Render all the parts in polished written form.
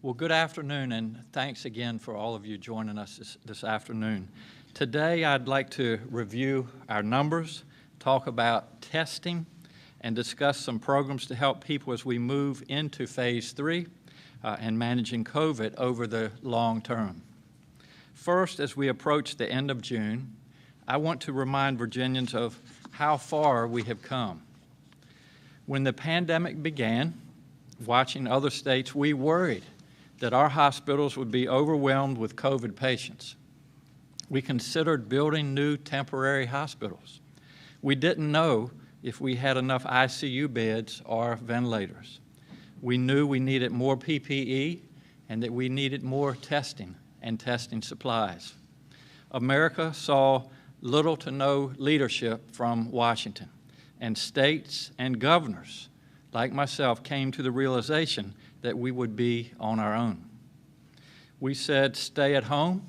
Well, good afternoon, and thanks again for all of you joining us this afternoon. Today, I'd like to review our numbers, talk about testing, and discuss some programs to help people as we move into Phase 3 and managing COVID over the long term. First, as we approach the end of June, I want to remind Virginians of how far we have come. When the pandemic began, watching other states, we worried that our hospitals would be overwhelmed with COVID patients. We considered building new temporary hospitals. We didn't know if we had enough ICU beds or ventilators. We knew we needed more PPE and that we needed more testing and testing supplies. America saw little to no leadership from Washington, and states and governors like myself came to the realization that we would be on our own. We said stay at home.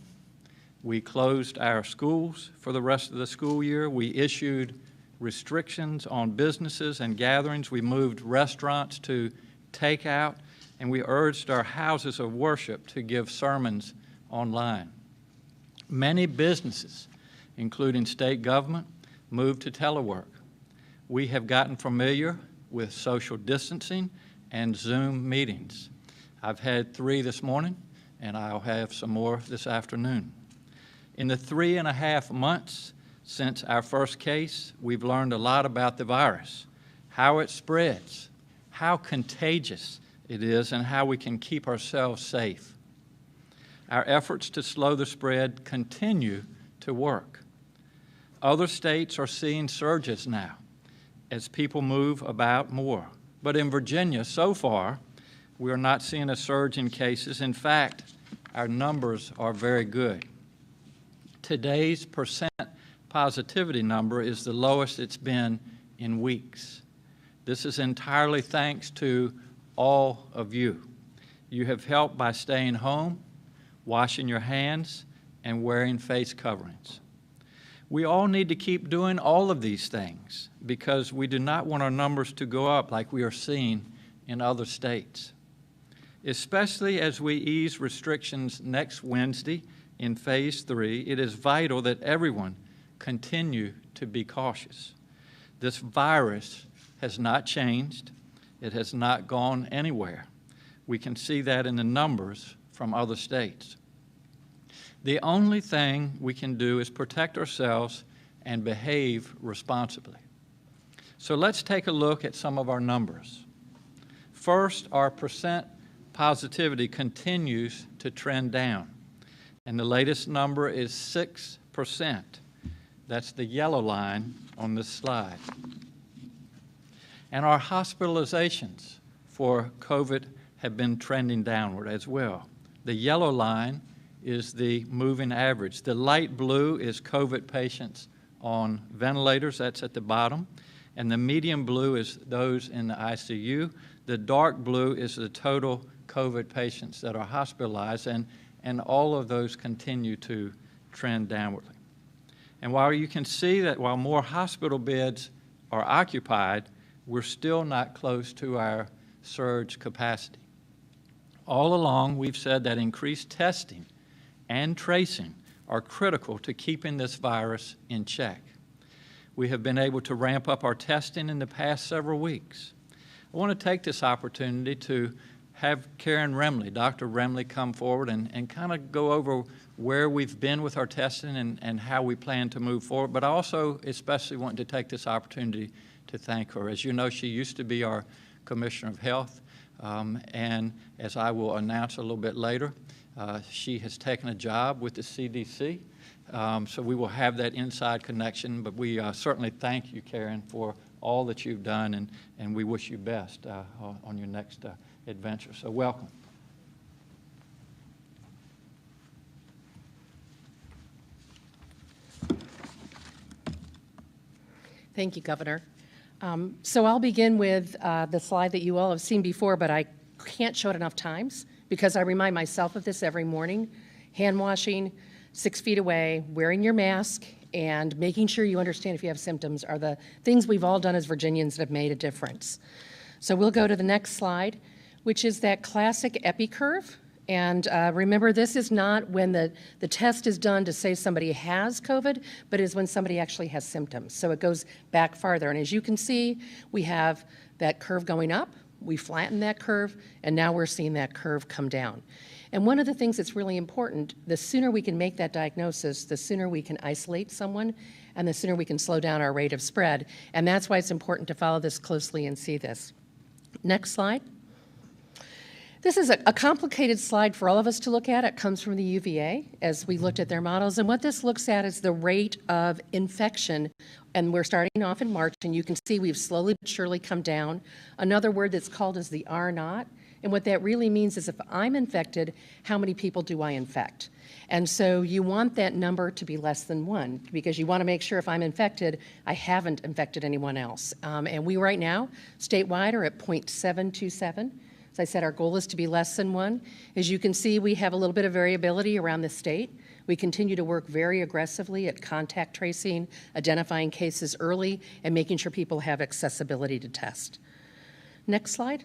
We closed our schools for the rest of the school year. We issued restrictions on businesses and gatherings. We moved restaurants to takeout, and we urged our houses of worship to give sermons online. Many businesses, including state government, moved to telework. We have gotten familiar with social distancing and Zoom meetings. I've had 3 this morning, and I'll have some more this afternoon. In the 3.5 months since our first case, we've learned a lot about the virus, how it spreads, how contagious it is, and how we can keep ourselves safe. Our efforts to slow the spread continue to work. Other states are seeing surges now as people move about more. But in Virginia, so far, we are not seeing a surge in cases. In fact, our numbers are very good. Today's percent positivity number is the lowest it's been in weeks. This is entirely thanks to all of you. You have helped by staying home, washing your hands, and wearing face coverings. We all need to keep doing all of these things because we do not want our numbers to go up like we are seeing in other states. Especially as we ease restrictions next Wednesday in Phase 3, it is vital that everyone continue to be cautious. This virus has not changed. It has not gone anywhere. We can see that in the numbers from other states. The only thing we can do is protect ourselves and behave responsibly. So let's take a look at some of our numbers. First, our percent positivity continues to trend down, and the latest number is 6%. That's the yellow line on this slide. And our hospitalizations for COVID have been trending downward as well. The yellow line is the moving average. The light blue is COVID patients on ventilators, that's at the bottom, and the medium blue is those in the ICU. The dark blue is the total COVID patients that are hospitalized, and all of those continue to trend downwardly. And while you can see that while more hospital beds are occupied, we're still not close to our surge capacity. All along, we've said that increased testing and tracing are critical to keeping this virus in check. We have been able to ramp up our testing in the past several weeks. I want to take this opportunity to have Karen Remley, Dr. Remley, come forward and kind of go over where we've been with our testing and how we plan to move forward. But I also especially want to take this opportunity to thank her. As you know, she used to be our Commissioner of Health, and as I will announce a little bit later, she has taken a job with the CDC, so we will have that inside connection, but we certainly thank you, Karen, for all that you've done, and we wish you best on your next adventure. So welcome. Thank you, Governor. So I'll begin with the slide that you all have seen before, but I can't show it enough times because I remind myself of this every morning. Hand washing, 6 feet away, wearing your mask, and making sure you understand if you have symptoms are the things we've all done as Virginians that have made a difference. So we'll go to the next slide, which is that classic epi curve And remember, this is not when the test is done to say somebody has COVID, but is when somebody actually has symptoms. So it goes back farther. And as you can see, we have that curve going up, we flatten that curve, and now we're seeing that curve come down. And one of the things that's really important, the sooner we can make that diagnosis, the sooner we can isolate someone, and the sooner we can slow down our rate of spread. And that's why it's important to follow this closely and see this. Next slide. This is a complicated slide for all of us to look at. It comes from the UVA as we looked at their models. And what this looks at is the rate of infection. And we're starting off in March, and you can see we've slowly but surely come down. Another word that's called is the R-naught. And what that really means is if I'm infected, how many people do I infect? And so you want that number to be less than 1 because you want to make sure if I'm infected, I haven't infected anyone else. And we right now, statewide, are at 0.727. As I said, our goal is to be less than 1. As you can see, we have a little bit of variability around the state. We continue to work very aggressively at contact tracing, identifying cases early, and making sure people have accessibility to test. Next slide.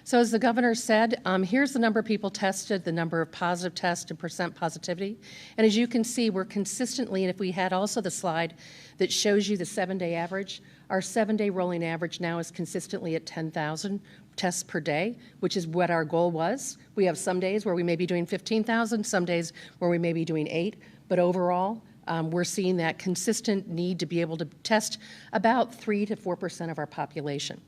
So as the governor said, here's the number of people tested, the number of positive tests and percent positivity. And as you can see, we're consistently, and if we had also the slide that shows you the 7-day average, our 7-day rolling average now is consistently at 10,000 tests per day, which is what our goal was. We have some days where we may be doing 15,000, some days where we may be doing 8, but overall, we're seeing that consistent need to be able to test about 3 to 4% of our population.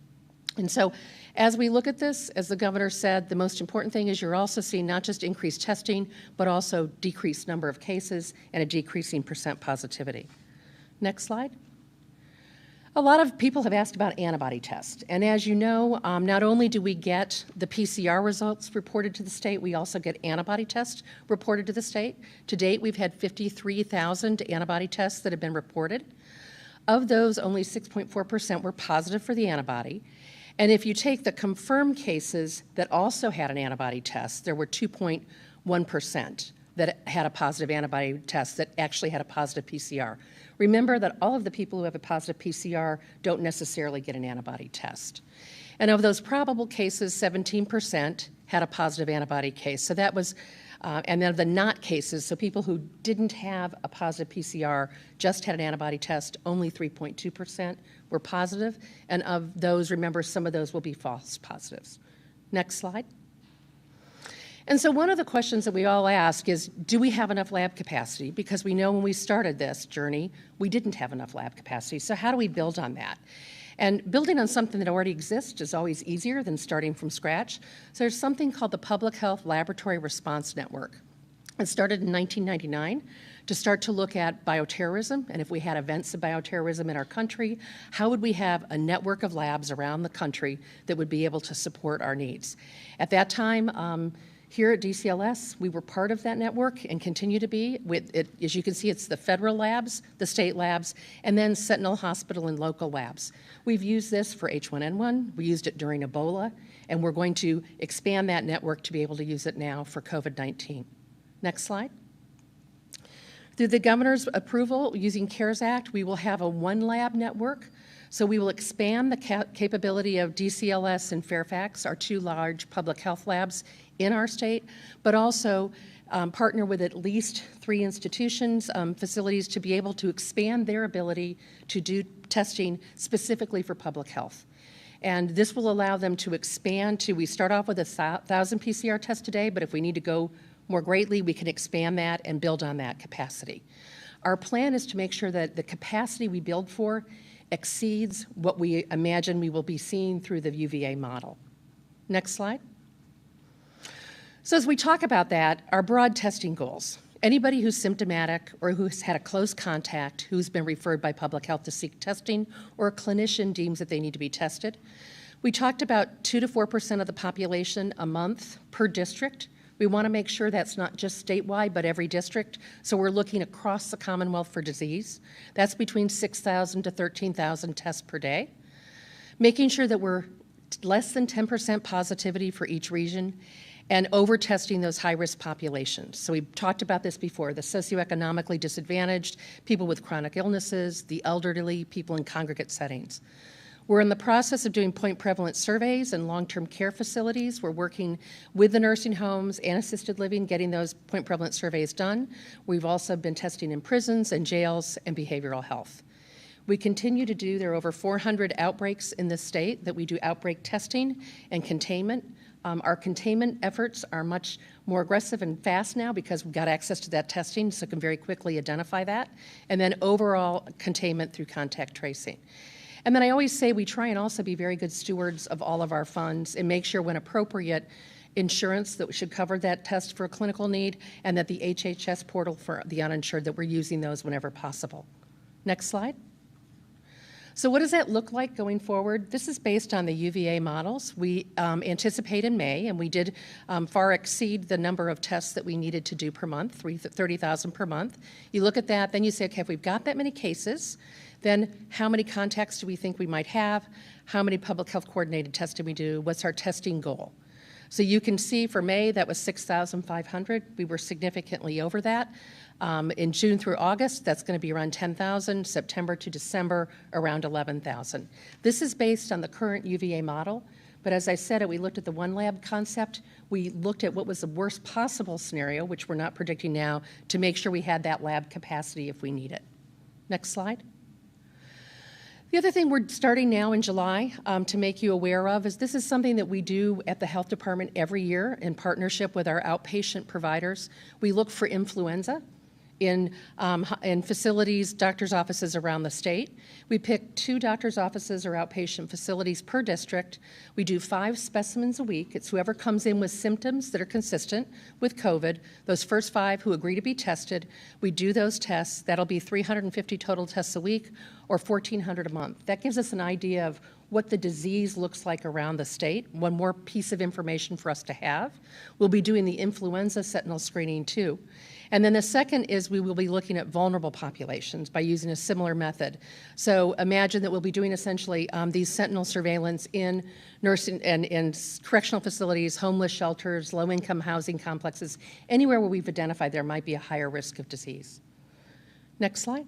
And so as we look at this, as the governor said, the most important thing is you're also seeing not just increased testing, but also decreased number of cases and a decreasing percent positivity. Next slide. A lot of people have asked about antibody tests. And as you know, not only do we get the PCR results reported to the state, we also get antibody tests reported to the state. To date, we've had 53,000 antibody tests that have been reported. Of those, only 6.4% were positive for the antibody. And if you take the confirmed cases that also had an antibody test, there were 2.1% that had a positive antibody test that actually had a positive PCR. Remember that all of the people who have a positive PCR don't necessarily get an antibody test. And of those probable cases, 17% had a positive antibody case. So that was, and then of the not cases, so people who didn't have a positive PCR, just had an antibody test, only 3.2% were positive. And of those, remember, some of those will be false positives. Next slide. And so one of the questions that we all ask is, do we have enough lab capacity? Because we know when we started this journey, we didn't have enough lab capacity. So how do we build on that? And building on something that already exists is always easier than starting from scratch. So there's something called the Public Health Laboratory Response Network. It started in 1999 to start to look at bioterrorism, and if we had events of bioterrorism in our country, how would we have a network of labs around the country that would be able to support our needs? At that time, here at DCLS, we were part of that network and continue to be. With it, as you can see, it's the federal labs, the state labs, and then Sentinel Hospital and local labs. We've used this for H1N1, we used it during Ebola, and we're going to expand that network to be able to use it now for COVID-19. Next slide. Through the governor's approval, using CARES Act, we will have a one-lab network. So we will expand the capability of DCLS and Fairfax, our 2 large public health labs in our state, but also partner with at least 3 institutions, facilities to be able to expand their ability to do testing specifically for public health. And this will allow them to expand to, we start off with 1,000 PCR tests today, but if we need to go more greatly, we can expand that and build on that capacity. Our plan is to make sure that the capacity we build for exceeds what we imagine we will be seeing through the UVA model. Next slide. So as we talk about that, our broad testing goals. Anybody who's symptomatic or who's had a close contact, who's been referred by public health to seek testing, or a clinician deems that they need to be tested. We talked about 2 to 4% of the population a month per district. We want to make sure that's not just statewide, but every district. So we're looking across the Commonwealth for disease. That's between 6,000 to 13,000 tests per day. Making sure that we're less than 10% positivity for each region, and over-testing those high-risk populations. So we've talked about this before, the socioeconomically disadvantaged, people with chronic illnesses, the elderly, people in congregate settings. We're in the process of doing point prevalence surveys in long-term care facilities. We're working with the nursing homes and assisted living, getting those point prevalence surveys done. We've also been testing in prisons and jails and behavioral health. We continue to do, there are over 400 outbreaks in this state that we do outbreak testing and containment. Our containment efforts are much more aggressive and fast now because we've got access to that testing, so can very quickly identify that. And then overall containment through contact tracing. And then I always say we try and also be very good stewards of all of our funds and make sure when appropriate, insurance that should cover that test for a clinical need, and that the HHS portal for the uninsured, that we're using those whenever possible. Next slide. So what does that look like going forward? This is based on the UVA models. We anticipate in May, and we did far exceed the number of tests that we needed to do per month, 30,000 per month. You look at that, then you say, okay, if we've got that many cases, then how many contacts do we think we might have? How many public health coordinated tests do we do? What's our testing goal? So you can see for May, that was 6,500. We were significantly over that. In June through August, that's going to be around 10,000. September to December, around 11,000. This is based on the current UVA model. But as I said, we looked at the one lab concept. We looked at what was the worst possible scenario, which we're not predicting now, to make sure we had that lab capacity if we need it. Next slide. The other thing we're starting now in July to make you aware of is this is something that we do at the health department every year in partnership with our outpatient providers. We look for influenza in facilities, doctors' offices around the state. We pick 2 doctors' offices or outpatient facilities per district. We do 5 specimens a week. It's whoever comes in with symptoms that are consistent with COVID, those first 5 who agree to be tested, we do those tests. That'll be 350 total tests a week or 1,400 a month. That gives us an idea of what the disease looks like around the state. One more piece of information for us to have. We'll be doing the influenza sentinel screening too. And then the second is we will be looking at vulnerable populations by using a similar method. So imagine that we'll be doing essentially these sentinel surveillance in nursing and in correctional facilities, homeless shelters, low-income housing complexes, anywhere where we've identified there might be a higher risk of disease. Next slide.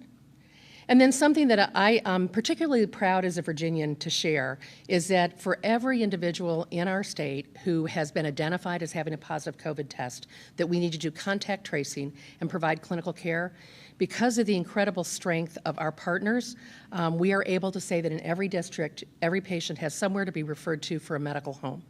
And then something that I am particularly proud as a Virginian to share is that for every individual in our state who has been identified as having a positive COVID test, that we need to do contact tracing and provide clinical care. Because of the incredible strength of our partners, we are able to say that in every district, every patient has somewhere to be referred to for a medical home.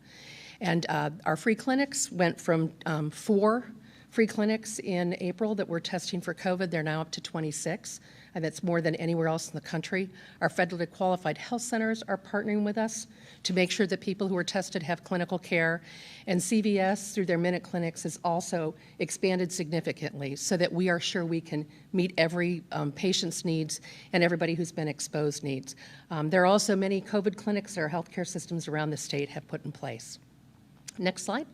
And our free clinics went from 4 free clinics in April that were testing for COVID. They're now up to 26. And that's more than anywhere else in the country. Our federally qualified health centers are partnering with us to make sure that people who are tested have clinical care. And CVS, through their Minute Clinics, has also expanded significantly so that we are sure we can meet every patient's needs and everybody who's been exposed needs. There are also many COVID clinics that our healthcare systems around the state have put in place. Next slide.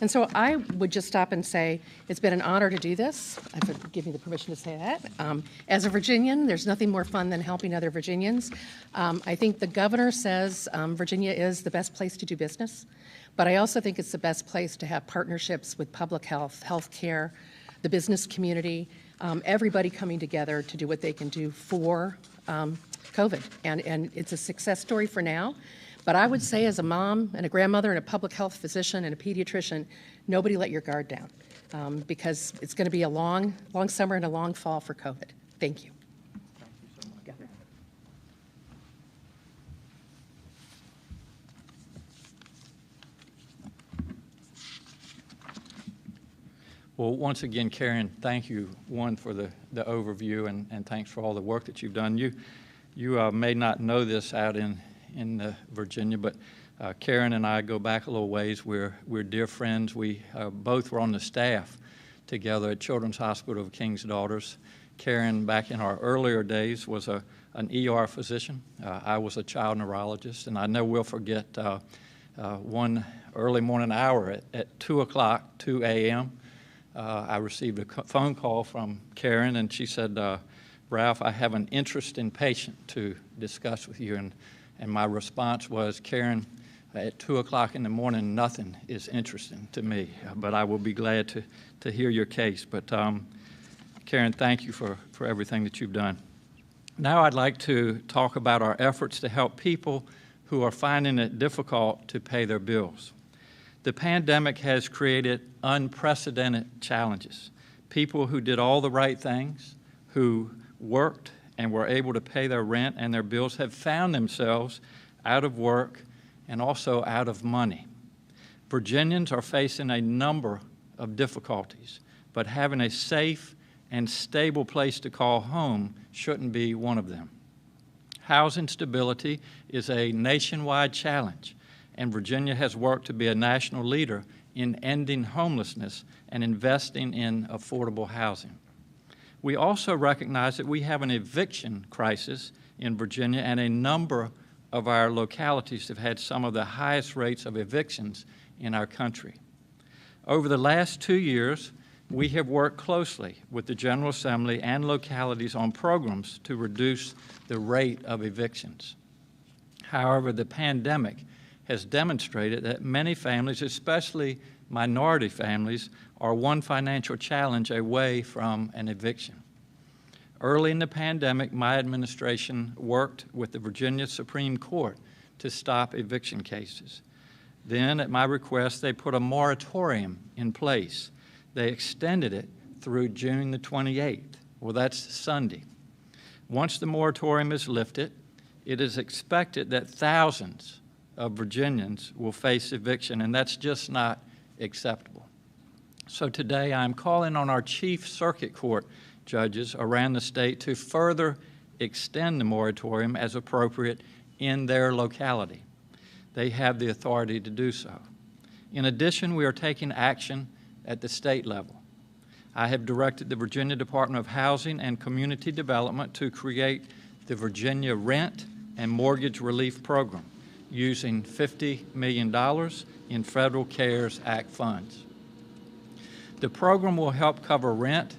And so I would just stop and say, it's been an honor to do this. I would give me the permission to say that. As a Virginian, there's nothing more fun than helping other Virginians. I think the governor says Virginia is the best place to do business, but I also think it's the best place to have partnerships with public health, healthcare, the business community, everybody coming together to do what they can do for COVID. And it's a success story for now. But I would say as a mom and a grandmother and a public health physician and a pediatrician, nobody let your guard down because it's going to be a long, long summer and a long fall for COVID. Thank you. Thank you so much. Well, once again, Karen, thank you, one, for the overview, and thanks for all the work that you've done. You may not know this out in Virginia, but Karen and I go back a little ways. We're dear friends. We both were on the staff together at Children's Hospital of King's Daughters. Karen, back in our earlier days, was an ER physician. I was a child neurologist, and I never will forget one early morning hour at 2 o'clock, 2 a.m., I received a phone call from Karen, and she said, Ralph, I have an interesting patient to discuss with you. And my response was, Karen, at 2 o'clock in the morning, nothing is interesting to me, but I will be glad to hear your case. But Karen, thank you for everything that you've done. Now I'd like to talk about our efforts to help people who are finding it difficult to pay their bills. The pandemic has created unprecedented challenges. People who did all the right things, who worked and were able to pay their rent and their bills, have found themselves out of work and also out of money. Virginians are facing a number of difficulties, but having a safe and stable place to call home shouldn't be one of them. Housing stability is a nationwide challenge, and Virginia has worked to be a national leader in ending homelessness and investing in affordable housing. We also recognize that we have an eviction crisis in Virginia, and a number of our localities have had some of the highest rates of evictions in our country. Over the last 2 years, we have worked closely with the General Assembly and localities on programs to reduce the rate of evictions. However, the pandemic has demonstrated that many families, especially minority families, are one financial challenge away from an eviction. Early in the pandemic, my administration worked with the Virginia Supreme Court to stop eviction cases. Then, at my request, they put a moratorium in place. They extended it through June the 28th. Well, that's Sunday. Once the moratorium is lifted, it is expected that thousands of Virginians will face eviction, and that's just not acceptable. So today I'm calling on our Chief Circuit Court judges around the state to further extend the moratorium as appropriate in their locality. They have the authority to do so. In addition, we are taking action at the state level. I have directed the Virginia Department of Housing and Community Development to create the Virginia Rent and Mortgage Relief Program using $50 million in Federal CARES Act funds. The program will help cover rent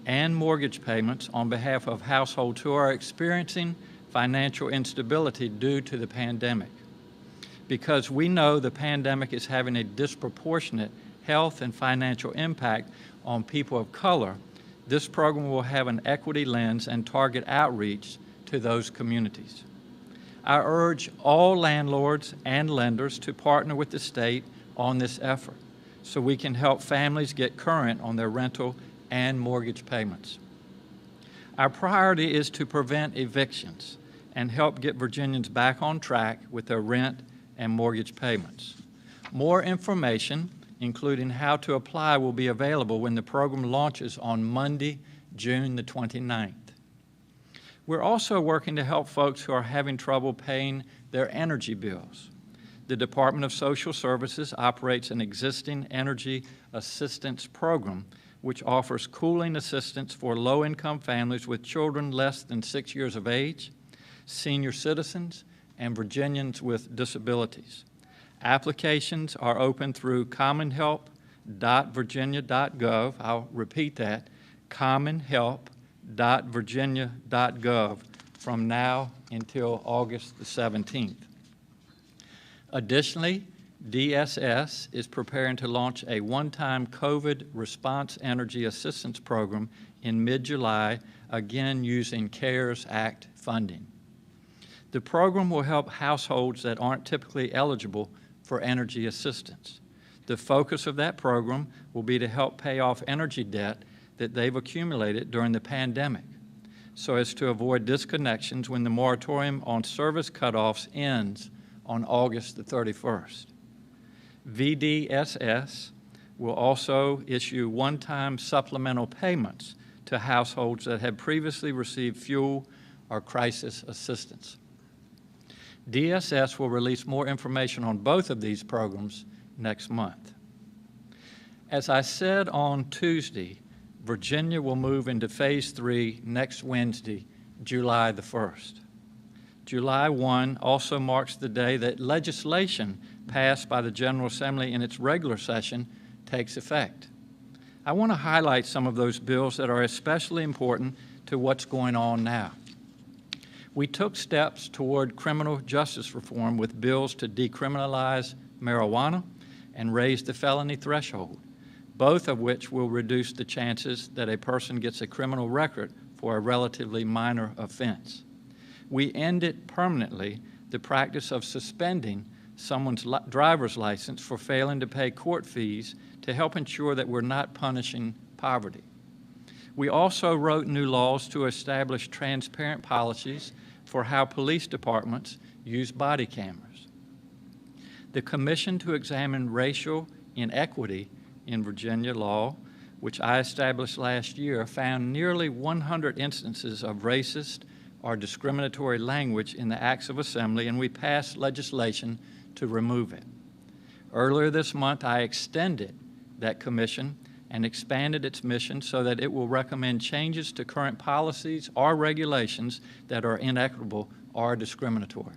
and mortgage payments on behalf of households who are experiencing financial instability due to the pandemic. Because we know the pandemic is having a disproportionate health and financial impact on people of color, this program will have an equity lens and target outreach to those communities. I urge all landlords and lenders to partner with the state on this effort so we can help families get current on their rental and mortgage payments. Our priority is to prevent evictions and help get Virginians back on track with their rent and mortgage payments. More information, including how to apply, will be available when the program launches on Monday, June the 29th. We're also working to help folks who are having trouble paying their energy bills. The Department of Social Services operates an existing energy assistance program which offers cooling assistance for low-income families with children less than 6 years of age, senior citizens, and Virginians with disabilities. Applications are open through commonhelp.virginia.gov. I'll repeat that, commonhelp.virginia.gov from now until August the 17th. Additionally, DSS is preparing to launch a one-time COVID response energy assistance program in mid-July, again using CARES Act funding. The program will help households that aren't typically eligible for energy assistance. The focus of that program will be to help pay off energy debt that they've accumulated during the pandemic, so as to avoid disconnections when the moratorium on service cutoffs ends on August the 31st. VDSS will also issue one-time supplemental payments to households that have previously received fuel or crisis assistance. DSS will release more information on both of these programs next month. As I said on Tuesday, Virginia will move into Phase 3 next Wednesday, July the 1st. July 1 also marks the day that legislation passed by the General Assembly in its regular session takes effect. I want to highlight some of those bills that are especially important to what's going on now. We took steps toward criminal justice reform with bills to decriminalize marijuana and raise the felony threshold, both of which will reduce the chances that a person gets a criminal record for a relatively minor offense. We ended permanently the practice of suspending someone's driver's license for failing to pay court fees to help ensure that we're not punishing poverty. We also wrote new laws to establish transparent policies for how police departments use body cameras. The Commission to Examine Racial Inequity in Virginia law, which I established last year, found nearly 100 instances of racist or discriminatory language in the Acts of Assembly, and we passed legislation to remove it. Earlier this month, I extended that commission and expanded its mission so that it will recommend changes to current policies or regulations that are inequitable or discriminatory.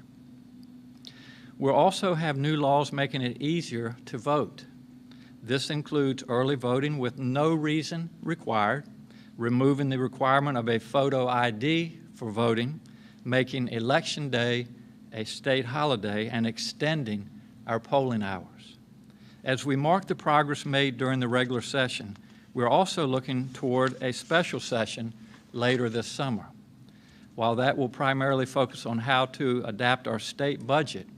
We'll also have new laws making it easier to vote. This includes early voting with no reason required, removing the requirement of a photo ID for voting, making Election Day a state holiday, and extending our polling hours. As we mark the progress made during the regular session, we're also looking toward a special session later this summer. While that will primarily focus on how to adapt our state budget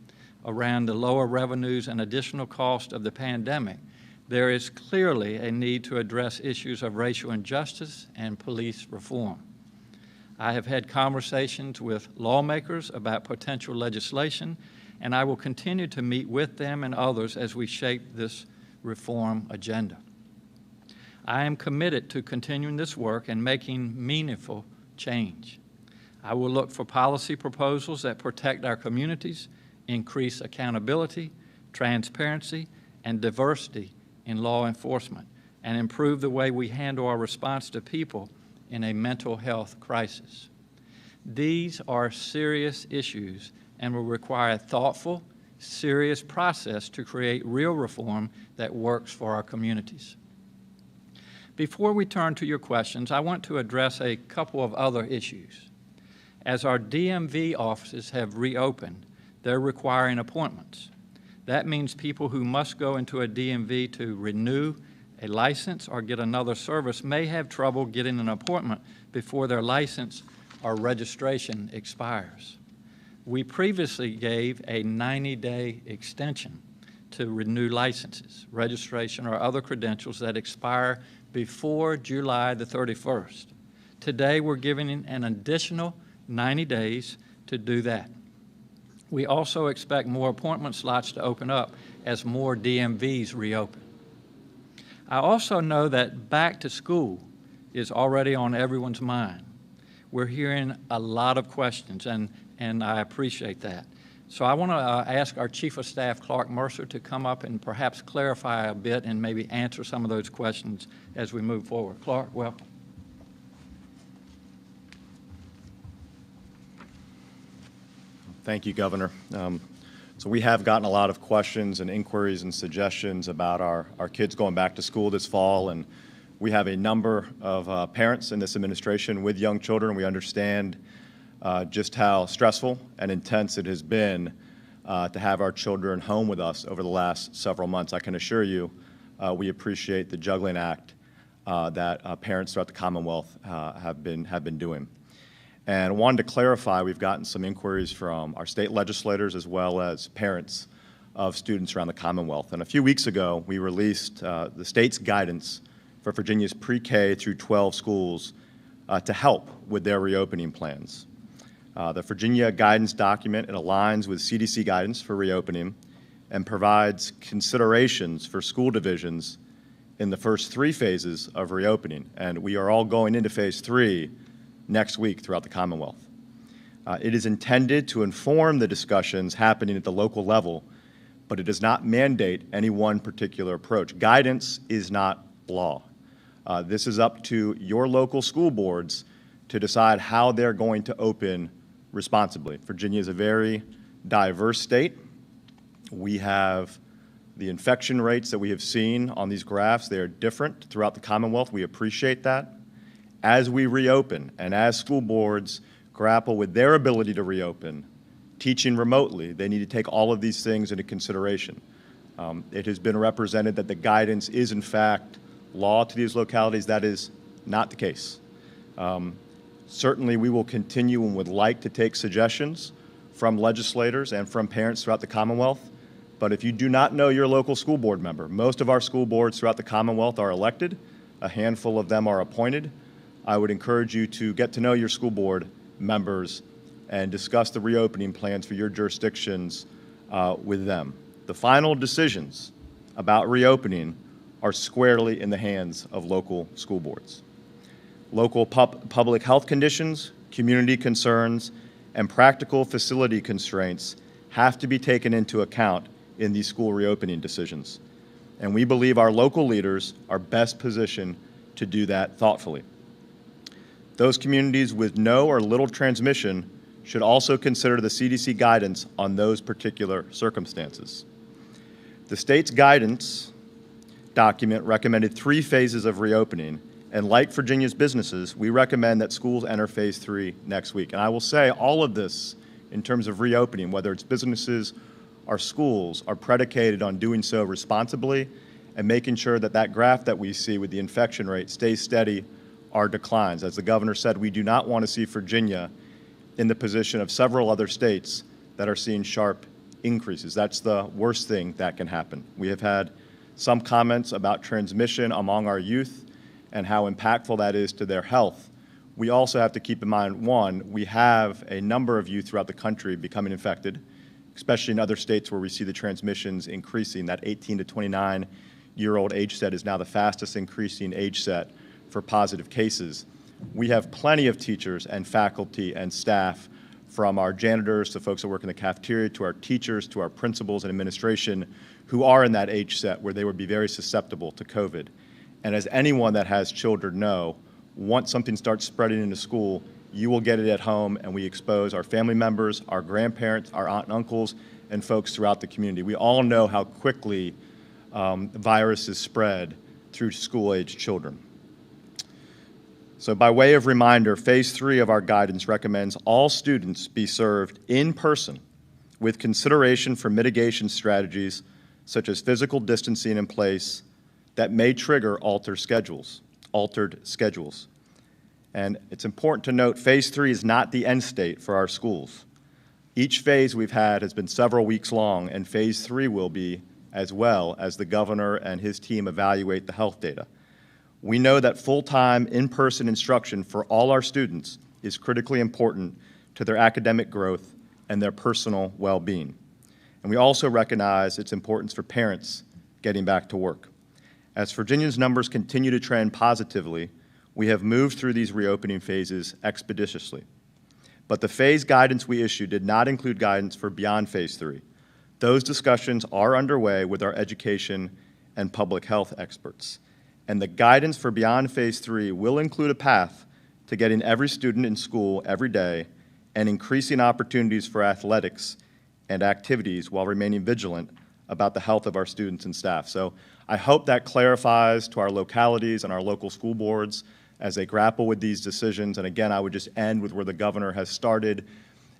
around the lower revenues and additional cost of the pandemic, there is clearly a need to address issues of racial injustice and police reform. I have had conversations with lawmakers about potential legislation, and I will continue to meet with them and others as we shape this reform agenda. I am committed to continuing this work and making meaningful change. I will look for policy proposals that protect our communities, increase accountability, transparency, and diversity in law enforcement, and improve the way we handle our response to people in a mental health crisis. These are serious issues and will require a thoughtful, serious process to create real reform that works for our communities. Before we turn to your questions, I want to address a couple of other issues. As our DMV offices have reopened, they're requiring appointments. That means people who must go into a DMV to renew a license or get another service may have trouble getting an appointment before their license or registration expires. We previously gave a 90-day extension to renew licenses, registration, or other credentials that expire before July the 31st. Today, we're giving an additional 90 days to do that. We also expect more appointment slots to open up as more DMVs reopen. I also know that back to school is already on everyone's mind. We're hearing a lot of questions, and I appreciate that. So I want to ask our Chief of Staff, Clark Mercer, to come up and perhaps clarify a bit and maybe answer some of those questions as we move forward. Clark, welcome. Thank you, Governor. So we have gotten a lot of questions and inquiries and suggestions about our kids going back to school this fall, and we have a number of parents in this administration with young children. We understand just how stressful and intense it has been to have our children home with us over the last several months. I can assure you we appreciate the juggling act that parents throughout the Commonwealth have been doing. And I wanted to clarify, we've gotten some inquiries from our state legislators as well as parents of students around the Commonwealth. And a few weeks ago, we released the state's guidance for Virginia's pre-K through 12 schools to help with their reopening plans. The Virginia guidance document, it aligns with CDC guidance for reopening and provides considerations for school divisions in the first 3 phases of reopening. And we are all going into phase 3 next week throughout the Commonwealth. It is intended to inform the discussions happening at the local level, but it does not mandate any one particular approach. Guidance is not law. This is up to your local school boards to decide how they're going to open responsibly. Virginia is a very diverse state. We have the infection rates that we have seen on these graphs. They are different throughout the Commonwealth. We appreciate that. As we reopen and as school boards grapple with their ability to reopen, teaching remotely, they need to take all of these things into consideration. It has been represented that the guidance is in fact law to these localities. That is not the case. Certainly, we will continue and would like to take suggestions from legislators and from parents throughout the Commonwealth. But if you do not know your local school board member, most of our school boards throughout the Commonwealth are elected. A handful of them are appointed. I would encourage you to get to know your school board members and discuss the reopening plans for your jurisdictions with them. The final decisions about reopening are squarely in the hands of local school boards. Local public health conditions, community concerns, and practical facility constraints have to be taken into account in these school reopening decisions. And we believe our local leaders are best positioned to do that thoughtfully. Those communities with no or little transmission should also consider the CDC guidance on those particular circumstances. The state's guidance document recommended 3 phases of reopening, and like Virginia's businesses, we recommend that schools enter phase 3 next week. And I will say all of this in terms of reopening, whether it's businesses or schools, are predicated on doing so responsibly and making sure that that graph that we see with the infection rate stays steady or declines. As the governor said, we do not want to see Virginia in the position of several other states that are seeing sharp increases. That's the worst thing that can happen. We have had some comments about transmission among our youth and how impactful that is to their health. We also have to keep in mind, one, we have a number of youth throughout the country becoming infected, especially in other states where we see the transmissions increasing. That 18 to 29-year-old age set is now the fastest increasing age set for positive cases. We have plenty of teachers and faculty and staff, from our janitors to folks that work in the cafeteria, to our teachers, to our principals and administration, who are in that age set where they would be very susceptible to COVID. And as anyone that has children know, once something starts spreading into school, you will get it at home, and we expose our family members, our grandparents, our aunt and uncles, and folks throughout the community. We all know how quickly viruses spread through school-aged children. So by way of reminder, phase 3 of our guidance recommends all students be served in person with consideration for mitigation strategies such as physical distancing in place that may trigger altered schedules. And it's important to note, phase 3 is not the end state for our schools. Each phase we've had has been several weeks long, and phase 3 will be as well as the governor and his team evaluate the health data. We know that full-time, in-person instruction for all our students is critically important to their academic growth and their personal well-being. And we also recognize its importance for parents getting back to work. As Virginia's numbers continue to trend positively, we have moved through these reopening phases expeditiously. But the phase guidance we issued did not include guidance for beyond phase 3. Those discussions are underway with our education and public health experts. And the guidance for beyond phase 3 will include a path to getting every student in school every day and increasing opportunities for athletics and activities while remaining vigilant about the health of our students and staff. So I hope that clarifies to our localities and our local school boards as they grapple with these decisions. And again, I would just end with where the governor has started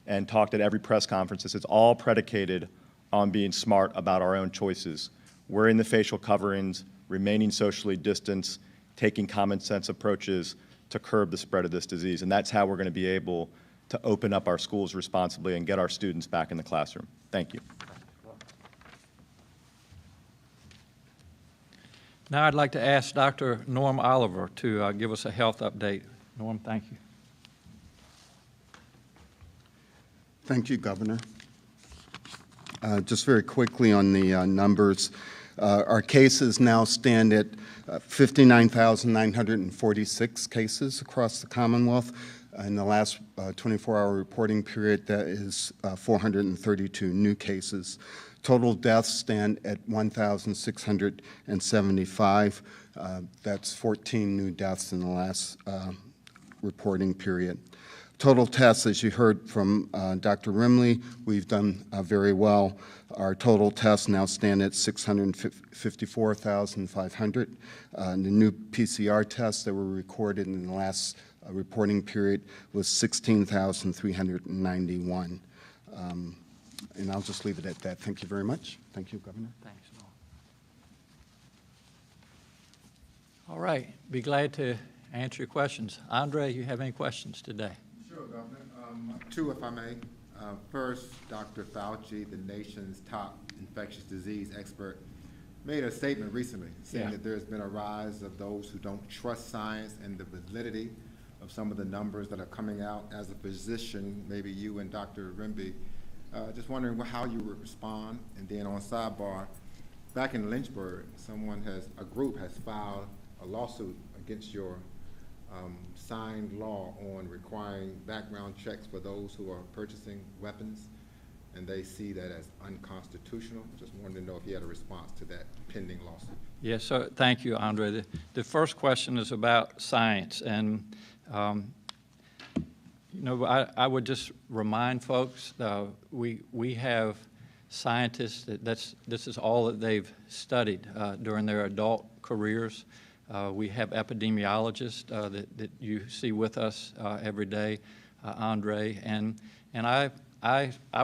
and talked at every press conference. It's all predicated on being smart about our own choices, wearing the facial coverings, remaining socially distanced, taking common sense approaches to curb the spread of this disease. And that's how we're going to be able to open up our schools responsibly and get our students back in the classroom. Thank you. Now I'd like to ask Dr. Norm Oliver to give us a health update. Norm, thank you. Thank you, Governor. Just very quickly on the numbers. Our cases now stand at 59,946 cases across the Commonwealth. In the last 24-hour reporting period, that is 432 new cases. Total deaths stand at 1,675. That's 14 new deaths in the last reporting period. Total tests, as you heard from Dr. Rimley, we've done very well. Our total tests now stand at 654,500. The new PCR tests that were recorded in the last reporting period was 16,391. And I'll just leave it at that. Thank you very much. Thank you, Governor. Thanks, Norm. All right. Be glad to answer your questions. Andre, you have any questions today? Sure, Governor. Two, if I may. First, Dr. Fauci, the nation's top infectious disease expert, made a statement recently saying Yeah. that there's been a rise of those who don't trust science and the validity of some of the numbers that are coming out. As a physician, maybe you and Dr. Rimby, just wondering how you would respond. And then on sidebar, back in Lynchburg, a group has filed a lawsuit against your signed law on requiring background checks for those who are purchasing weapons, and they see that as unconstitutional. Just wanted to know if you had a response to that pending lawsuit. Yes, so thank you, Andre. The first question is about science, and I would just remind folks we have scientists this is all that they've studied during their adult careers. We have epidemiologists that you see with us every day, Andre, and I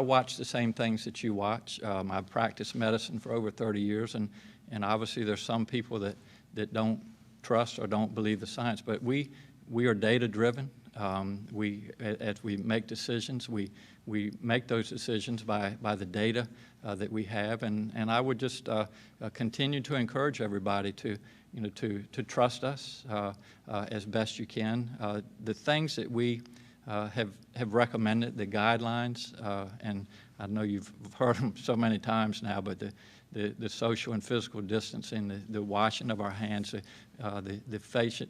watch the same things that you watch. I've practiced medicine for over 30 years, and obviously there's some people that don't trust or don't believe the science, but we are data-driven. As we make decisions, we make those decisions by the data that we have, and I would just continue to encourage everybody to trust us as best you can. The things that we have recommended, the guidelines, and I know you've heard them so many times now, but the social and physical distancing, the washing of our hands, the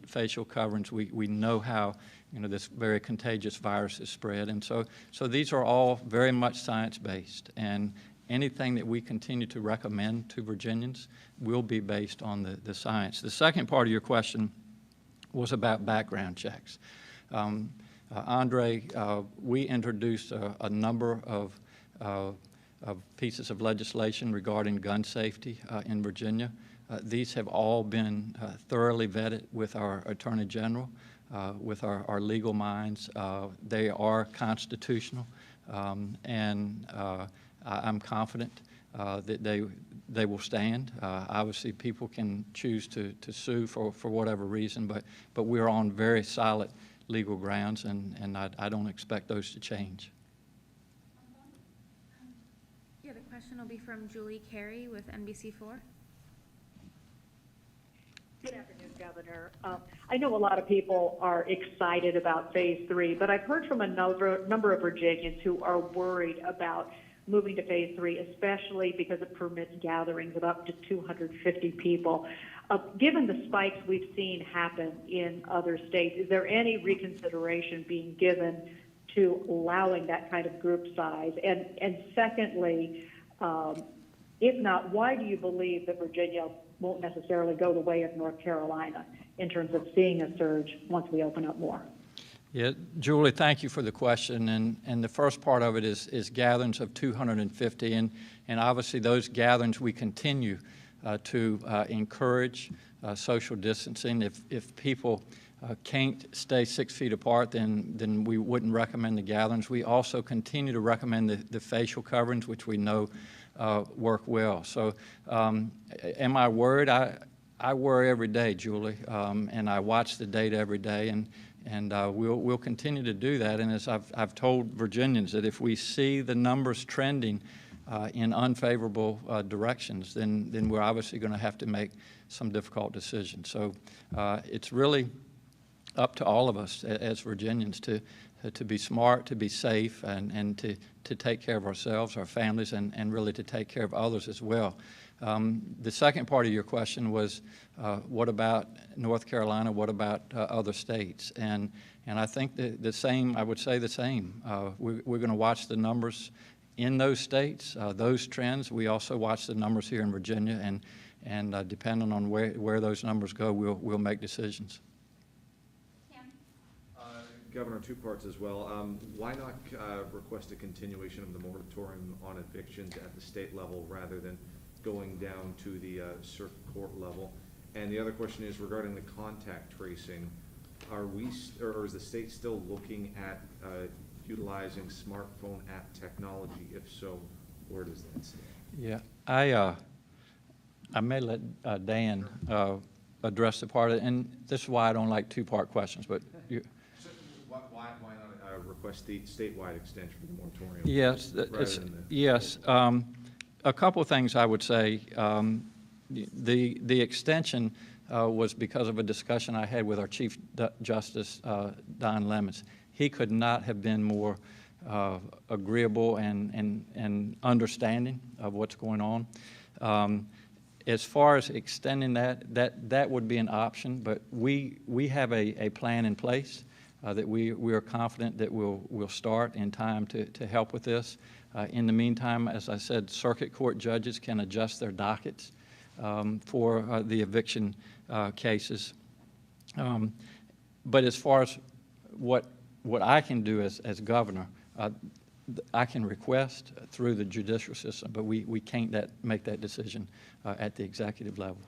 facial coverings, we know how this very contagious virus is spread, and so these are all very much science-based, and anything that we continue to recommend to Virginians will be based on the science. The second part of your question was about background checks. Andre, we introduced a number of pieces of legislation regarding gun safety in Virginia. These have all been thoroughly vetted with our Attorney General, with our legal minds. They are constitutional, and I'm confident that they will stand. Obviously, people can choose to sue for whatever reason, but we're on very solid legal grounds, and I don't expect those to change. Yeah, the question will be from Julie Carey with NBC4. Good afternoon, Governor. I know a lot of people are excited about Phase 3, but I've heard from a number of Virginians who are worried about moving to Phase 3, especially because it permits gatherings of up to 250 people. Given the spikes we've seen happen in other states, is there any reconsideration being given to allowing that kind of group size? And secondly, if not, why do you believe that Virginia won't necessarily go the way of North Carolina in terms of seeing a surge once we open up more? Yeah, Julie, thank you for the question. And the first part of it is gatherings of 250. And obviously those gatherings we continue to encourage social distancing. If people can't stay 6 feet apart, then we wouldn't recommend the gatherings. We also continue to recommend the facial coverings, which we know work well. So am I worried? I worry every day, Julie, and I watch the data every day, and we'll continue to do that. And as I've told Virginians, that if we see the numbers trending in unfavorable directions, then we're obviously going to have to make some difficult decisions. So it's really up to all of us as Virginians to be smart, to be safe, and to take care of ourselves, our families, and really to take care of others as well. The second part of your question was, what about North Carolina? What about other states? And I think the same. I would say the same. We're going to watch the numbers in those states, those trends. We also watch the numbers here in Virginia, and depending on where those numbers go, we'll make decisions. Governor, two parts as well. Why not request a continuation of the moratorium on evictions at the state level rather than going down to the circuit court level? And the other question is regarding the contact tracing. Are we, or is the state still looking at utilizing smartphone app technology? If so, where does that stand? Yeah, I may let Dan address the part of, and this is why I don't like two-part questions, but you, So why not request the statewide extension for the moratorium? yes, rather it's, than the- yes. A couple of things I would say. The extension was because of a discussion I had with our Chief Justice, Don Lemons. He could not have been more agreeable and understanding of what's going on. As far as extending that would be an option, but we have a plan in place that we are confident that we'll start in time to help with this. In the meantime, as I said, circuit court judges can adjust their dockets for the eviction cases. But as far as what I can do as governor, I can request through the judicial system, but we can't make that decision at the executive level.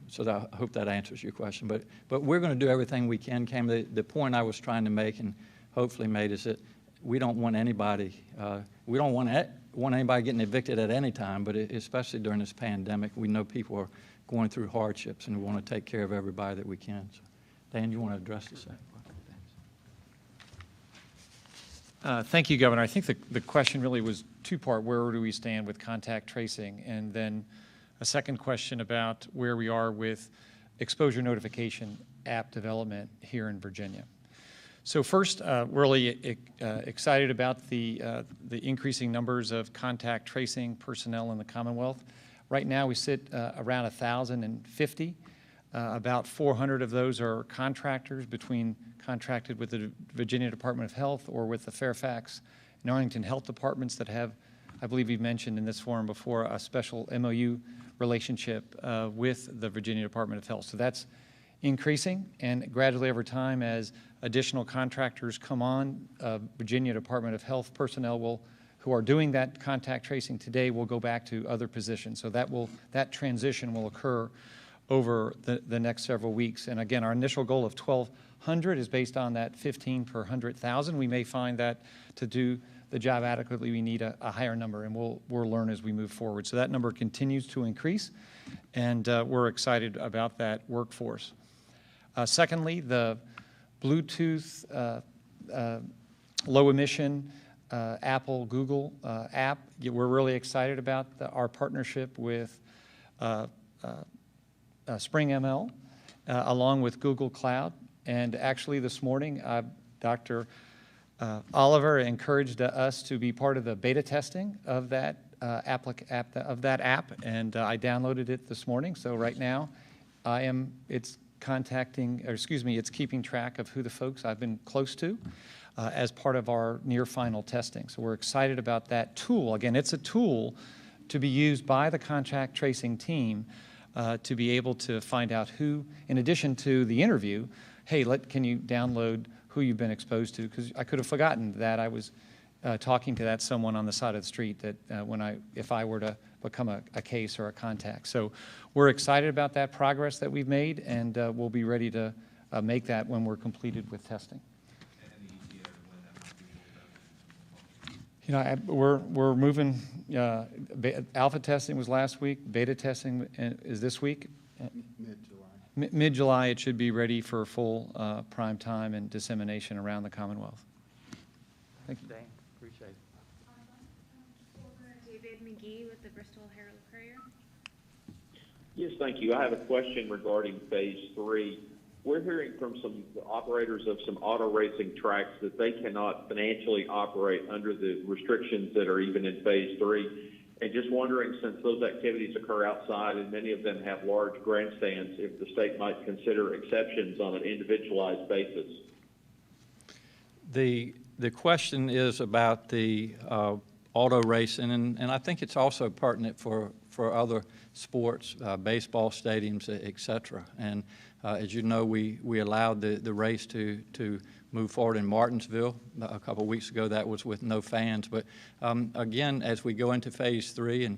So I hope that answers your question. But we're going to do everything we can. Cam, the point I was trying to make and hopefully made is that we don't want anybody getting evicted at any time, but especially during this pandemic, we know people are going through hardships, and we want to take care of everybody that we can. So, Dan, you want to address the second part? Thank you, Governor. I think the question really was two-part. Where do we stand with contact tracing? And then a second question about where we are with exposure notification app development here in Virginia. So first, really excited about the increasing numbers of contact tracing personnel in the Commonwealth. Right now, we sit around 1,050. About 400 of those are contractors, contracted with the Virginia Department of Health or with the Fairfax and Arlington Health Departments that have, I believe you've mentioned in this forum before, a special MOU relationship with the Virginia Department of Health. So that's increasing, and gradually over time, as additional contractors come on, Virginia Department of Health personnel who are doing that contact tracing today will go back to other positions. So that transition will occur over the next several weeks. And again, our initial goal of 1,200 is based on that 15 per 100,000. We may find that to do the job adequately, we need a higher number, and we'll learn as we move forward. So that number continues to increase, and we're excited about that workforce. Secondly, the Bluetooth low emission Apple Google app. We're really excited about our partnership with SpringML along with Google Cloud. And actually this morning, Dr. Oliver encouraged us to be part of the beta testing of that app, and I downloaded it this morning. So right now, it's keeping track of who the folks I've been close to as part of our near final testing. So we're excited about that tool. Again, it's a tool to be used by the contact tracing team to be able to find out who, in addition to the interview, hey, can you download who you've been exposed to? Because I could have forgotten that I was talking to that someone on the side of the street that if I were to become a case or a contact. So we're excited about that progress that we've made, and we'll be ready to make that when we're completed with testing. You know, we're moving. Alpha testing was last week. Beta testing is this week. Mid-July. Mid-July, it should be ready for full prime time and dissemination around the Commonwealth. Thank you. Dan, appreciate it. David McGee with the Bristol Herald Courier. Yes, thank you. I have a question regarding Phase 3. We're hearing from some operators of some auto racing tracks that they cannot financially operate under the restrictions that are even in Phase 3. And just wondering, since those activities occur outside and many of them have large grandstands, if the state might consider exceptions on an individualized basis. The question is about the auto racing, and I think it's also pertinent for other sports, baseball stadiums, et cetera. And as you know, we allowed the race to move forward in Martinsville a couple of weeks ago. That was with no fans. But again, as we go into Phase 3, and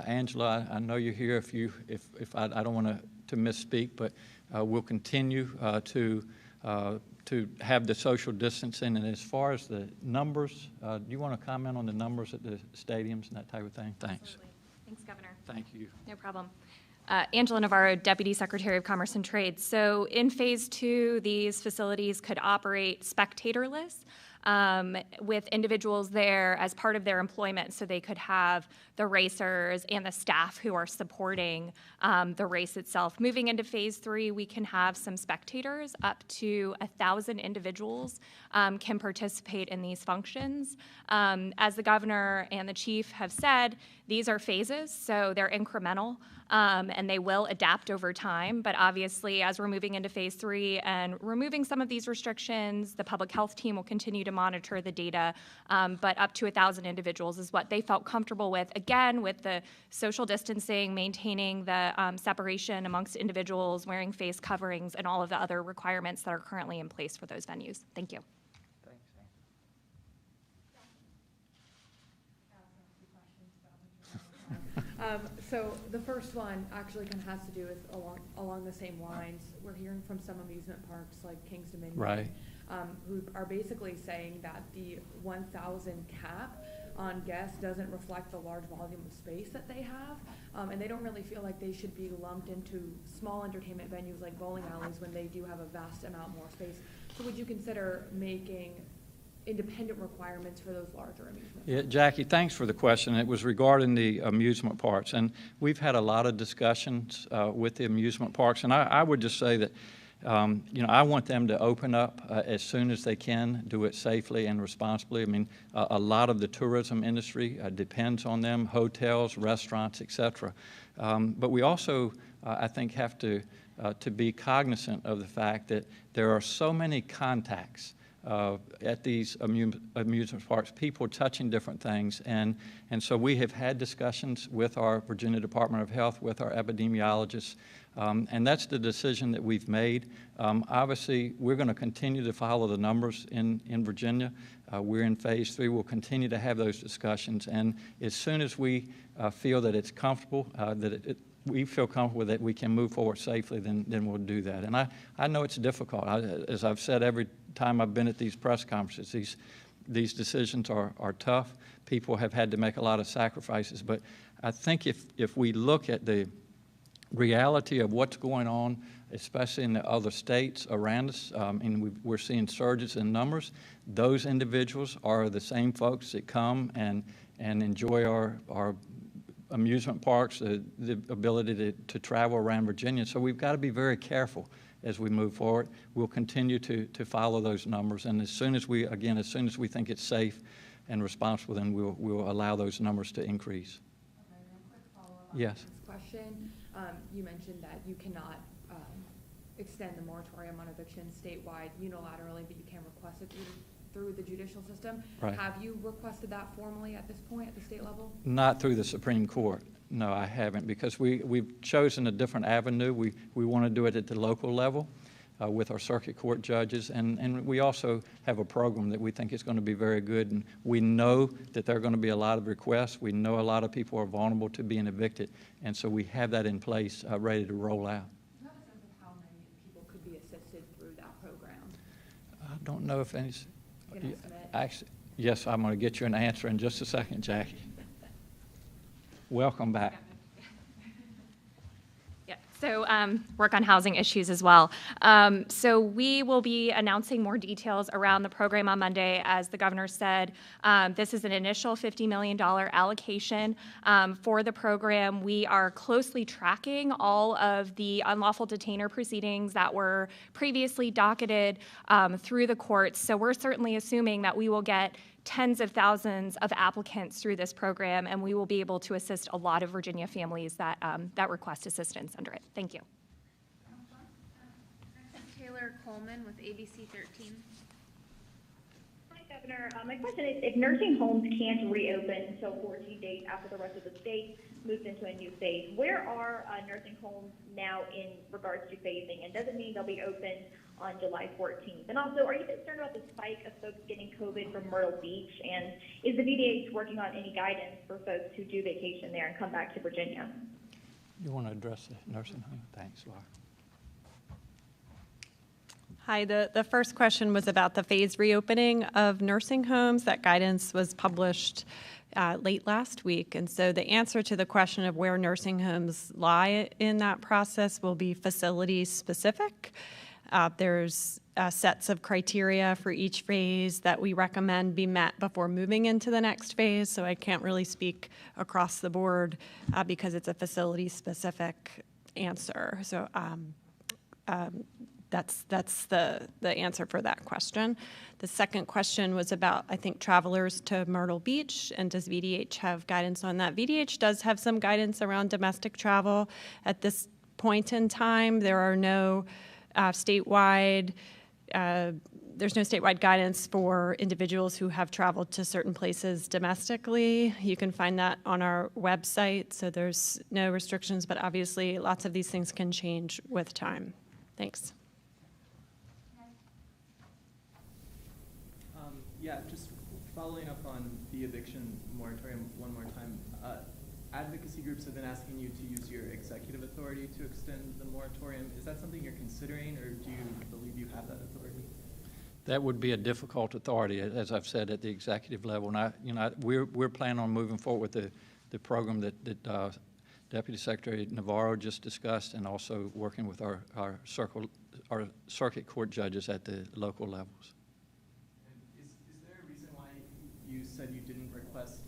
Angela, I know you're here. If I don't want to misspeak, but we'll continue to have the social distancing. And as far as the numbers, do you want to comment on the numbers at the stadiums and that type of thing? Thanks. Absolutely. Thanks, Governor. Thank you. No problem. Angela Navarro, Deputy Secretary of Commerce and Trade. So in Phase 2, these facilities could operate spectatorless with individuals there as part of their employment, so they could have the racers and the staff who are supporting the race itself. Moving into Phase 3, we can have some spectators. Up to 1,000 individuals can participate in these functions. As the governor and the chief have said, these are phases, so they're incremental. And they will adapt over time. But obviously, as we're moving into Phase 3 and removing some of these restrictions, the public health team will continue to monitor the data. But up to 1,000 individuals is what they felt comfortable with. Again, with the social distancing, maintaining the separation amongst individuals, wearing face coverings, and all of the other requirements that are currently in place for those venues. Thank you. So the first one actually kind of has to do with along the same lines. We're hearing from some amusement parks like Kings Dominion, Right. Who are basically saying that the 1,000 cap on guests doesn't reflect the large volume of space that they have, and they don't really feel like they should be lumped into small entertainment venues like bowling alleys when they do have a vast amount more space. So would you consider making independent requirements for those larger amusement parks? Yeah, Jackie, thanks for the question. It was regarding the amusement parks, and we've had a lot of discussions with the amusement parks, and I would just say that I want them to open up as soon as they can, do it safely and responsibly. I mean, a lot of the tourism industry depends on them, hotels, restaurants, et cetera. But we also, I think, have to be cognizant of the fact that there are so many contacts at these amusement parks, people touching different things. And so we have had discussions with our Virginia Department of Health, with our epidemiologists, and that's the decision that we've made. Obviously, we're going to continue to follow the numbers in Virginia. We're in Phase 3. We'll continue to have those discussions. And as soon as we feel that it's comfortable, we feel comfortable that we can move forward safely, then we'll do that. And I know it's difficult. As I've said every time I've been at these press conferences, these decisions are tough. People have had to make a lot of sacrifices. But I think if we look at the reality of what's going on, especially in the other states around us, and we're seeing surges in numbers, those individuals are the same folks that come and enjoy our amusement parks, the ability to travel around Virginia. So we've got to be very careful as we move forward. We'll continue to follow those numbers, and as soon as we think it's safe and responsible, then we'll allow those numbers to increase. Okay, real quick follow-up on Yes. this question. You mentioned that you cannot extend the moratorium on evictions statewide unilaterally, but you can request it through the judicial system. Right. Have you requested that formally at this point at the state level? Not through the Supreme Court. No, I haven't, because we've chosen a different avenue. We want to do it at the local level with our circuit court judges, and we also have a program that we think is going to be very good, and we know that there are going to be a lot of requests. We know a lot of people are vulnerable to being evicted, and so we have that in place, ready to roll out. Do you have a sense of how many people could be assisted through that program? I don't know if any. An estimate? Actually, yes, I'm going to get you an answer in just a second, Jackie. Welcome back. Yeah, so work on housing issues as well. So we will be announcing more details around the program on Monday. As the governor said, this is an initial $50 million allocation for the program. We are closely tracking all of the unlawful detainer proceedings that were previously docketed through the courts. So we're certainly assuming that we will get tens of thousands of applicants through this program, and we will be able to assist a lot of Virginia families that request assistance under it. Thank you. Next is Taylor Coleman with ABC 13. Hi, Governor. My question is, if nursing homes can't reopen until 14 days after the rest of the state moves into a new phase, where are nursing homes now in regards to phasing? And does it mean they'll be open on July 14th? And also, are you concerned about the spike of folks getting COVID from Myrtle Beach? And is the VDH working on any guidance for folks who do vacation there and come back to Virginia? You want to address the nursing home? Thanks, Laura. Hi, the first question was about the phased reopening of nursing homes. That guidance was published late last week. And so the answer to the question of where nursing homes lie in that process will be facility specific. There's sets of criteria for each phase that we recommend be met before moving into the next phase. So I can't really speak across the board because it's a facility specific answer. So that's the answer for that question. The second question was about, I think, travelers to Myrtle Beach, and does VDH have guidance on that? VDH does have some guidance around domestic travel. At this point in time, there are no statewide, there's no statewide guidance for individuals who have traveled to certain places domestically. You can find that on our website, so there's no restrictions, but obviously lots of these things can change with time. Thanks. Yeah, just following up on the eviction moratorium one more time. Advocacy groups have been asking you to use your executive authority to extend the moratorium. Is that something you're considering, or do you believe you have that authority? That would be a difficult authority, as I've said, at the executive level. And we're planning on moving forward with the program that Deputy Secretary Navarro just discussed, and also working with our circuit court judges at the local levels. And is there a reason why you said you didn't request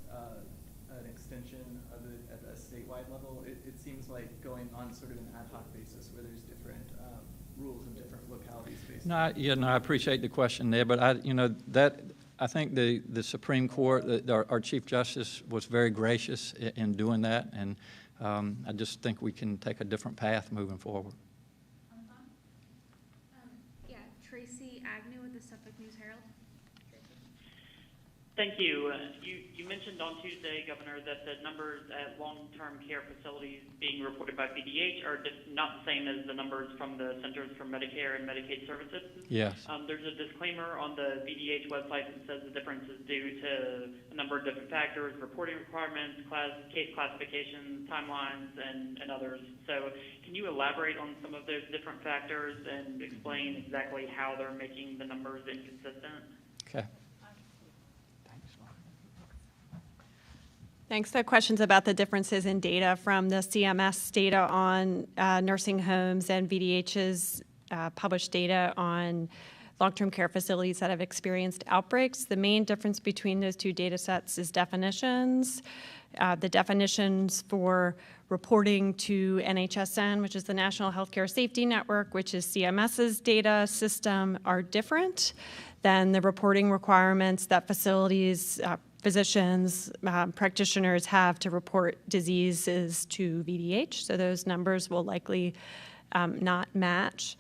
an extension of it at a statewide level? It seems like going on sort of an ad hoc basis where there's different rules in different localities based on. I appreciate the question there, but I think the Supreme Court, our Chief Justice was very gracious in doing that, and I just think we can take a different path moving forward. Yeah, Tracy Agnew with the Suffolk News Herald. Thank you. You mentioned on Tuesday, Governor, that the numbers at long-term care facilities being reported by VDH are not the same as the numbers from the Centers for Medicare and Medicaid Services. Yes. There's a disclaimer on the VDH website that says the difference is due to a number of different factors: reporting requirements, case classifications, timelines, and others. So can you elaborate on some of those different factors and explain exactly how they're making the numbers inconsistent? Okay. Thanks. The questions about the differences in data from the CMS data on nursing homes and VDH's published data on long-term care facilities that have experienced outbreaks. The main difference between those two data sets is definitions. The definitions for reporting to NHSN, which is the National Healthcare Safety Network, which is CMS's data system, are different than the reporting requirements that facilities, physicians, practitioners have to report diseases to VDH. So those numbers will likely not match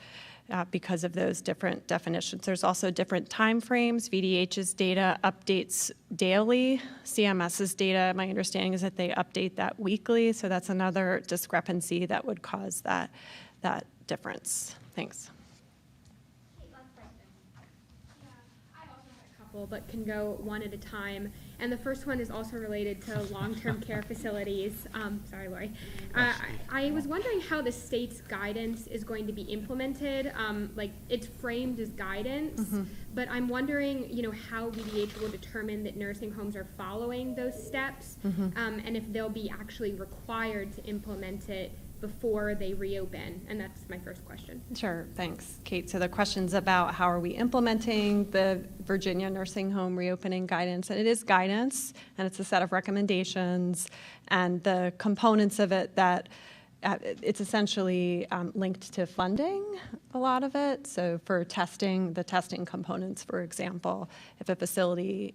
because of those different definitions. There's also different time frames. VDH's data updates daily. CMS's data, my understanding is that they update that weekly. So that's another discrepancy that would cause that difference. Thanks. But can go one at a time. And the first one is also related to long-term care facilities. Sorry, Lori. I was wondering how the state's guidance is going to be implemented. Like, it's framed as guidance, but I'm wondering, how VDH will determine that nursing homes are following those steps, and if they'll be actually required to implement it before they reopen? And that's my first question. Sure, thanks, Kate. So the question's about how are we implementing the Virginia nursing home reopening guidance, and it is guidance, and it's a set of recommendations, and the components of it that it's essentially linked to funding, a lot of it. So for testing, the testing components, for example, if a facility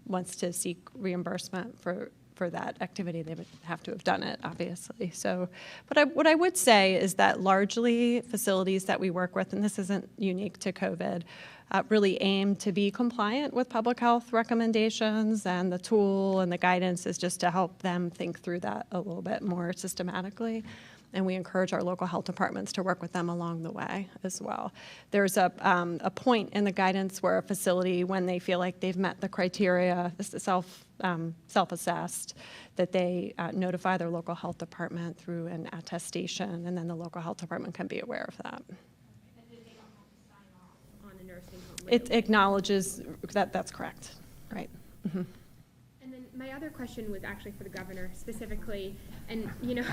wants to seek reimbursement for that activity, they would have to have done it, obviously. So, but what I would say is that largely facilities that we work with, and this isn't unique to COVID, really aim to be compliant with public health recommendations, and the tool and the guidance is just to help them think through that a little bit more systematically. And we encourage our local health departments to work with them along the way as well. There's a point in the guidance where a facility, when they feel like they've met the criteria, this is self-assessed, that they notify their local health department through an attestation, and then the local health department can be aware of that. On a nursing home. It acknowledges that that's correct, right? And then my my other question was actually for the governor specifically, and, you know,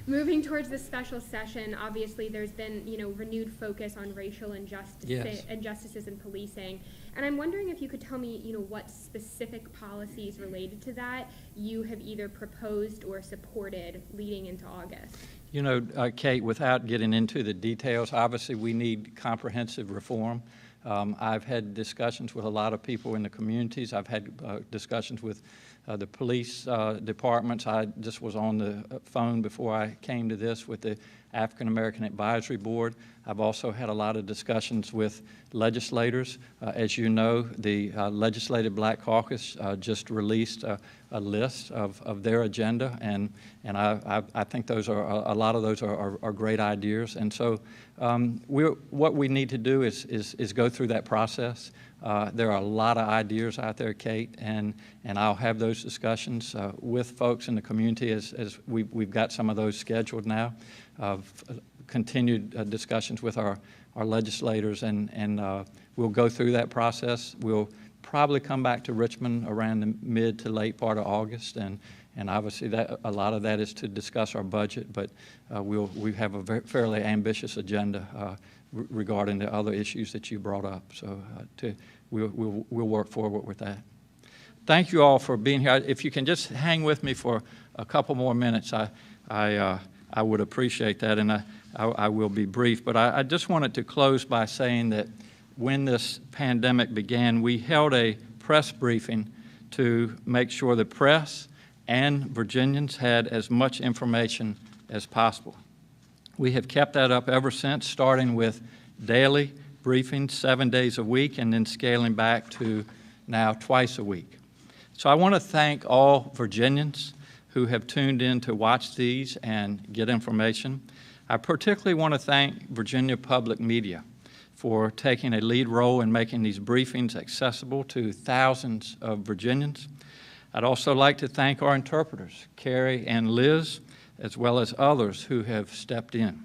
moving towards this special session, obviously there's been, you know, renewed focus on racial injustices in policing. And I'm wondering if you could tell me, you know, what specific policies related to that you have either proposed or supported leading into August. You know, Kate, without getting into the details, obviously we need comprehensive reform. I've had discussions with a lot of people in the communities. I've had discussions with the police departments. I just was on the phone before I came to this with the African American Advisory Board. I've also had a lot of discussions with legislators. As you know, the Legislative Black Caucus just released a list of their agenda, and I think those are a lot of those are great ideas. And so what we need to do is go through that process. There are a lot of ideas out there, Kate, and I'll have those discussions with folks in the community as we've got some of those scheduled now. Continued discussions with our legislators, and we'll go through that process. We'll probably come back to Richmond around the mid to late part of August, and obviously that a lot of that is to discuss our budget, but we have a fairly ambitious agenda regarding the other issues that you brought up. So we'll work forward with that. Thank you all for being here. If you can just hang with me for a couple more minutes, I would appreciate that, and I will be brief. But I just wanted to close by saying that when this pandemic began, we held a press briefing to make sure the press and Virginians had as much information as possible. We have kept that up ever since, starting with daily briefings 7 days a week and then scaling back to now twice a week. So I want to thank all Virginians who have tuned in to watch these and get information. I particularly want to thank Virginia Public Media for taking a lead role in making these briefings accessible to thousands of Virginians. I'd also like to thank our interpreters, Carrie and Liz, as well as others who have stepped in.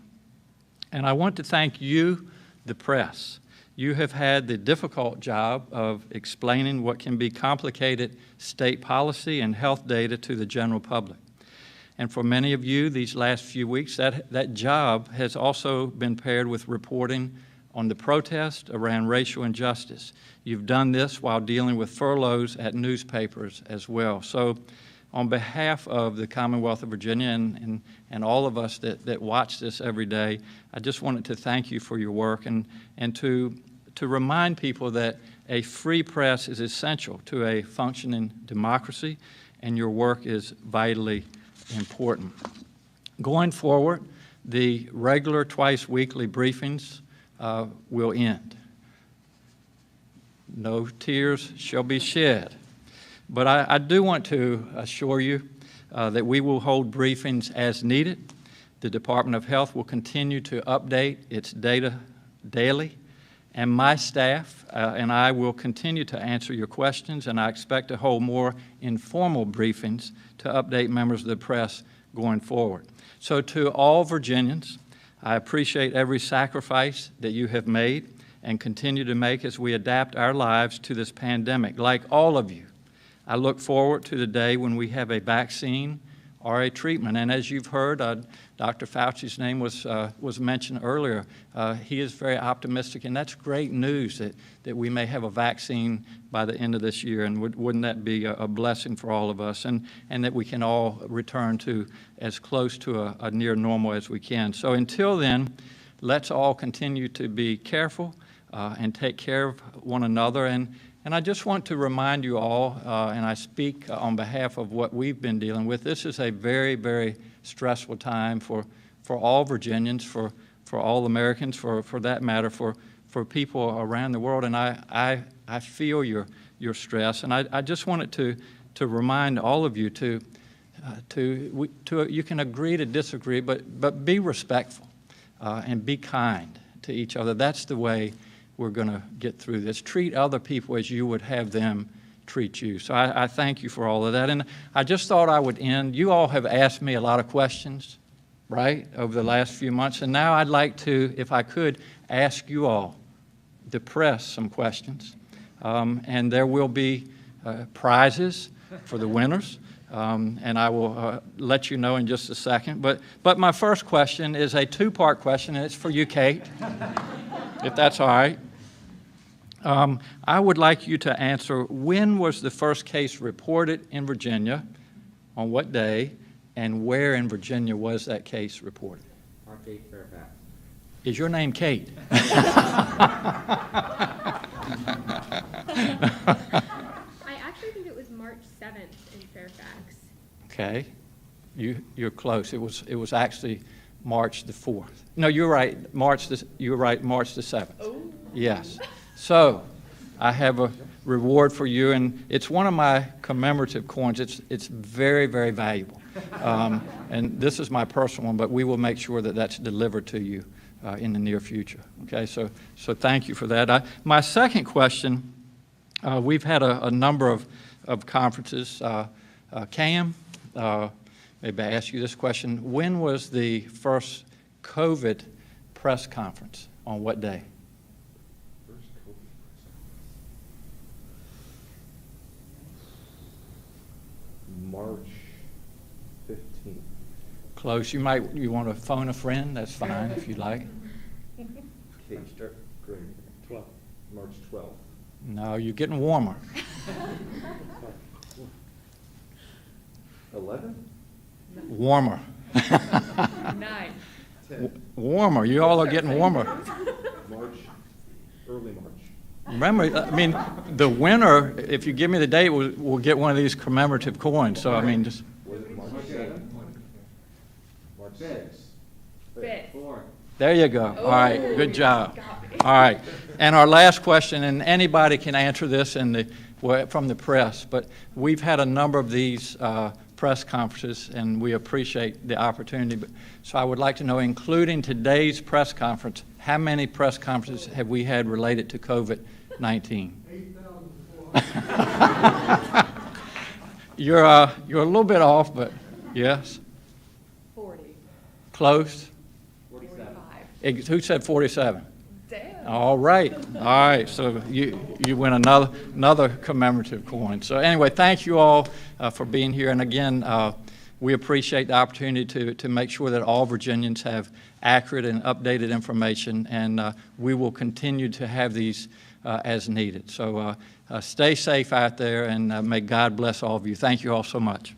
And I want to thank you, the press. You have had the difficult job of explaining what can be complicated state policy and health data to the general public. And for many of you, these last few weeks, that job has also been paired with reporting on the protest around racial injustice. You've done this while dealing with furloughs at newspapers as well. So on behalf of the Commonwealth of Virginia and all of us that watch this every day, I just wanted to thank you for your work and to remind people that a free press is essential to a functioning democracy, and your work is vitally important. Going forward, the regular twice-weekly briefings will end. No tears shall be shed. But I do want to assure you that we will hold briefings as needed. The Department of Health will continue to update its data daily, and my staff and I will continue to answer your questions, and I expect to hold more informal briefings to update members of the press going forward. So to all Virginians, I appreciate every sacrifice that you have made and continue to make as we adapt our lives to this pandemic. Like all of you, I look forward to the day when we have a vaccine or a treatment. And as you've heard, Dr. Fauci's name was mentioned earlier. He is very optimistic, and that's great news that we may have a vaccine by the end of this year. And wouldn't that be a blessing for all of us, and that we can all return to as close to a near normal as we can. So until then, let's all continue to be careful and take care of one another. And I just want to remind you all, and I speak on behalf of what we've been dealing with, this is a very, very stressful time for all Virginians, for all Americans, for that matter, for people around the world. And I feel your stress. And I just wanted to remind all of you you can agree to disagree, but be respectful and be kind to each other. That's the way we're going to get through this. Treat other people as you would have them treat you. So I thank you for all of that. And I just thought I would end. You all have asked me a lot of questions, right, over the last few months. And now I'd like to, if I could, ask you all, the press, some questions. And there will be prizes for the winners. And I will let you know in just a second. But my first question is a two-part question, and it's for you, Kate, if that's all right. I would like you to answer, when was the first case reported in Virginia, on what day, and where in Virginia was that case reported? March 8th, Fairfax. Is your name Kate? I actually think it was March 7th in Fairfax. Okay, you're close. It was actually March the 4th. No, you're right. March the 7th. Oh. Yes. So I have a reward for you, and it's one of my commemorative coins. It's very, very valuable. And this is my personal one, but we will make sure that that's delivered to you in the near future. Okay, so thank you for that. My second question, we've had a number of conferences. Cam, maybe I ask you this question. When was the first COVID press conference? On what day? March 15th. Close. You want to phone a friend? That's fine if you like. Kate, great. 12. March 12th. No, you're getting warmer. 11? Warmer. 9. 10. Warmer. You all are getting warmer. March, early March. Remember, I mean, the winner, if you give me the date, will get one of these commemorative coins. So, I mean, just. Was it March 7th? March 6th. 5th. There you go. All right, good job. All right, and our last question, and anybody can answer this from the press, but we've had a number of these press conferences, and we appreciate the opportunity. So I would like to know, including today's press conference, how many press conferences have we had related to COVID-19? 8,400. You're a little bit off, but yes. 40. Close. 45. Who said 47? Damn. All right. All right. So you win another commemorative coin. So anyway, thank you all for being here. And again, we appreciate the opportunity to make sure that all Virginians have accurate and updated information, and we will continue to have these as needed. So stay safe out there, and may God bless all of you. Thank you all so much.